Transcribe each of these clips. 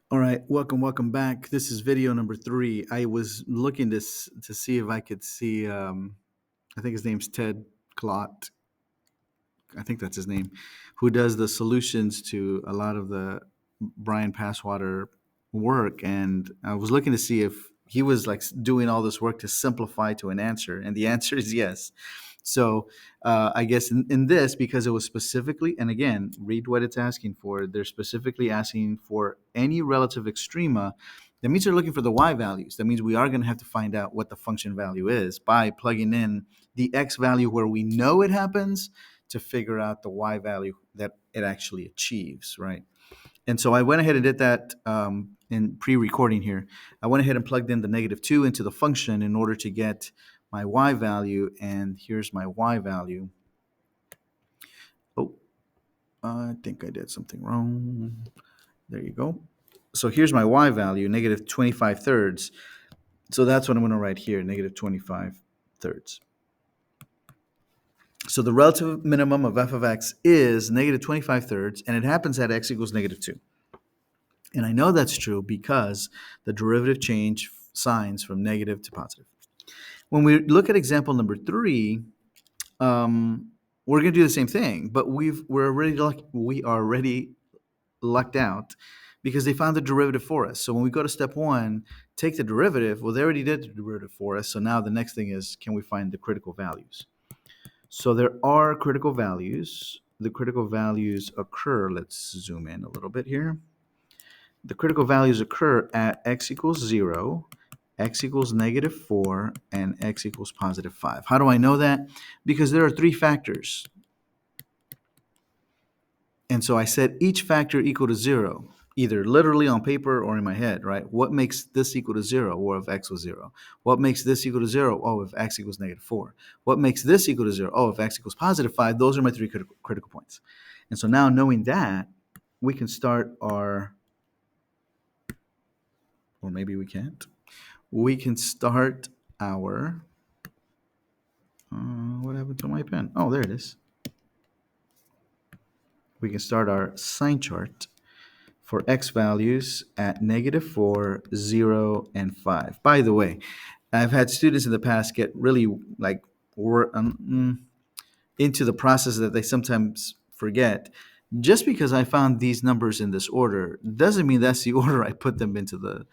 All right, welcome back. This is video number 3. I was looking to see if I could see. I think his name's Ted Klott. I think that's his name, who does the solutions to a lot of the Brian Passwater work. And I was looking to see if he was like doing all this work to simplify to an answer, and the answer is yes. So I guess in this, because it was specifically, and again, read what it's asking for. They're specifically asking for any relative extrema. That means they're looking for the y values. That means we are going to have to find out what the function value is by plugging in the x value where we know it happens to figure out the y value that it actually achieves, right? And so I went ahead and did that in pre-recording here. I went ahead and plugged in the -2 into the function in order to get my y value, and here's my y value. Oh, I think I did something wrong. There you go. So here's my y value, -25 thirds. So that's what I'm going to write here, -25 thirds. So the relative minimum of f of x is -25 thirds, and it happens at x equals -2. And I know that's true because the derivative change signs from negative to positive. When we look at example number 3, we're going to do the same thing, but we are already lucked out because they found the derivative for us. So when we go to step 1, take the derivative. Well, they already did the derivative for us. So now the next thing is, can we find the critical values? So there are critical values. The critical values occur, let's zoom in a little bit here. The critical values occur at x equals 0, x equals -4, and x equals +5. How do I know that? Because there are 3 factors. And so I set each factor equal to 0, either literally on paper or in my head, right? What makes this equal to 0? Or if x was 0. What makes this equal to 0? Oh, if x equals -4. What makes this equal to 0? Oh, if x equals +5. Those are my 3 critical points. And so now knowing that, we can start our, or maybe we can't. We can start our, what happened to my pen? Oh, there it is. We can start our sign chart for x values at -4, 0, and 5. By the way, I've had students in the past get really like into the process that they sometimes forget. Just because I found these numbers in this order doesn't mean that's the order I put them into the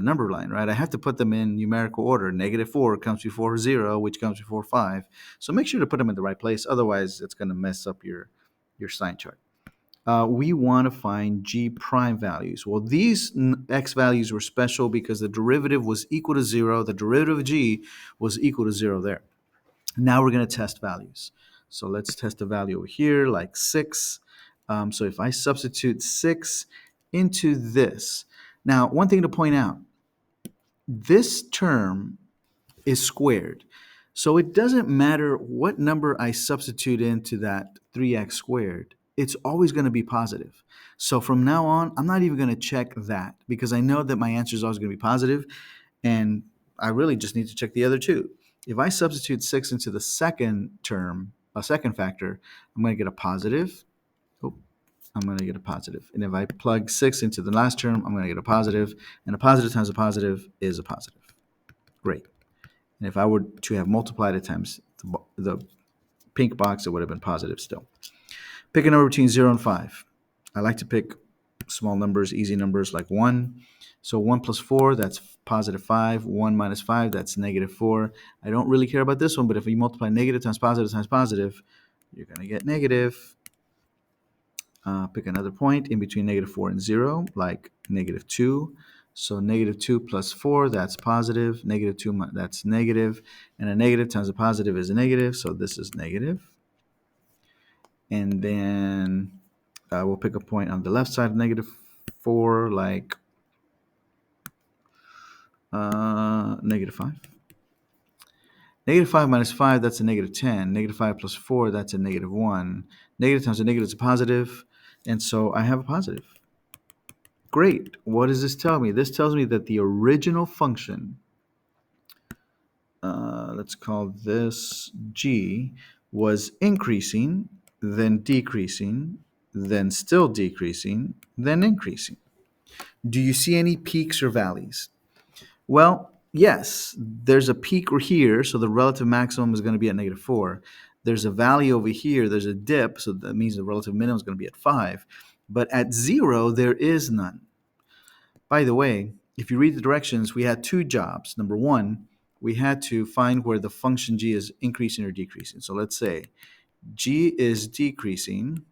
number line, right? I have to put them in numerical order. -4 comes before 0, which comes before 5. So make sure to put them in the right place. Otherwise, it's going to mess up your sign chart. We want to find g prime values. Well, these x values were special because the derivative was equal to 0. The derivative of g was equal to 0 there. Now we're going to test values. So let's test a value over here, like 6. So if I substitute 6 into this. Now, one thing to point out, this term is squared. So it doesn't matter what number I substitute into that 3x squared, it's always going to be positive. So from now on, I'm not even going to check that because I know that my answer is always going to be positive, and I really just need to check the other two. If I substitute 6 into the second term, a second factor, I'm going to get a positive. Oh, I'm going to get a positive. And if I plug 6 into the last term, I'm going to get a positive, and a positive times a positive is a positive. Great. And if I were to have multiplied it times the pink box, it would have been positive still. Pick a number between 0 and 5. I like to pick small numbers, easy numbers like 1. So 1 plus 4, that's positive 5. 1 minus 5, that's negative 4. I don't really care about this one, but if you multiply negative times positive, you're going to get negative. Pick another point in between -4 and 0, like -2. So -2 plus 4, that's positive. -2, that's negative. And a negative times a positive is a negative, so this is negative. And then we'll pick a point on the left side of -4, like -5. -5 minus 5, that's a -10. -5 plus 4, that's a -1. Negative times a negative is a positive, and so I have a positive. Great. What does this tell me? This tells me that the original function, let's call this g, was increasing, then decreasing, then still decreasing, then increasing. Do you see any peaks or valleys? Well, yes, there's a peak here, so the relative maximum is going to be at -4. There's a valley over here, there's a dip, so that means the relative minimum is going to be at 5. But at 0, there is none. By the way, if you read the directions, we had two jobs. Number one, we had to find where the function g is increasing or decreasing. So let's say g is decreasing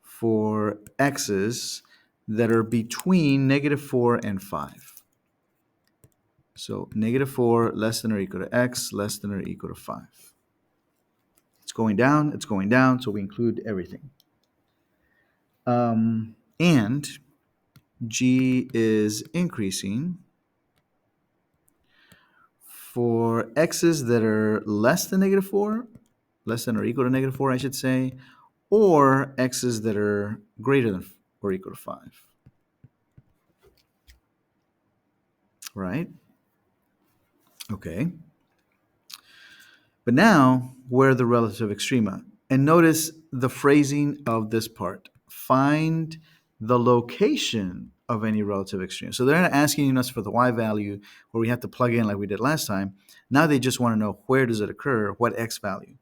for x's that are between -4 and 5. So -4 less than or equal to x less than or equal to 5. It's going down, so we include everything. And g is increasing for x's that are less than -4, less than or equal to -4, I should say, or x's that are greater than or equal to 5. Right? Okay. But now we're the relative extrema. And notice the phrasing of this part. Find the location of any relative extrema. So they're not asking us for the y value where we have to plug in like we did last time. Now they just want to know where does it occur, what x value.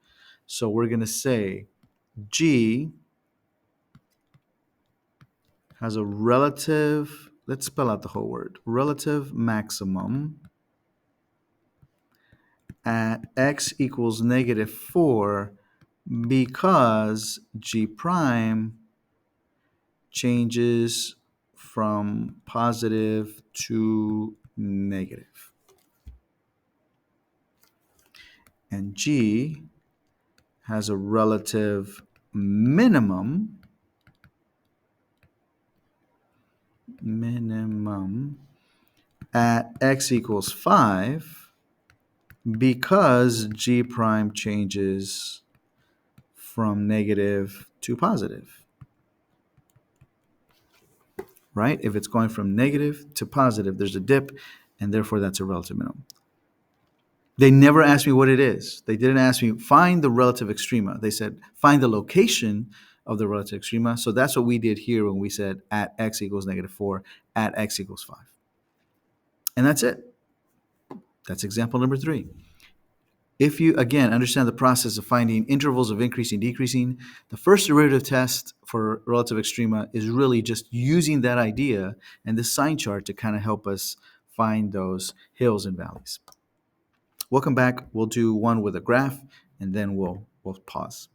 So we're going to say g has a relative, let's spell out the whole word, relative maximum at x equals -4 because g prime changes from positive to negative. And g has a relative minimum at x equals 5 because g prime changes from negative to positive. Right? If it's going from negative to positive, there's a dip, and therefore that's a relative minimum. They never asked me what it is. They didn't ask me, find the relative extrema. They said, find the location of the relative extrema. So that's what we did here when we said at x equals -4, at x equals 5. And that's it. That's example number 3. If you, again, understand the process of finding intervals of increasing, decreasing, the first derivative test for relative extrema is really just using that idea and the sign chart to kind of help us find those hills and valleys. We'll come back. We'll do one with a graph, and then we'll pause.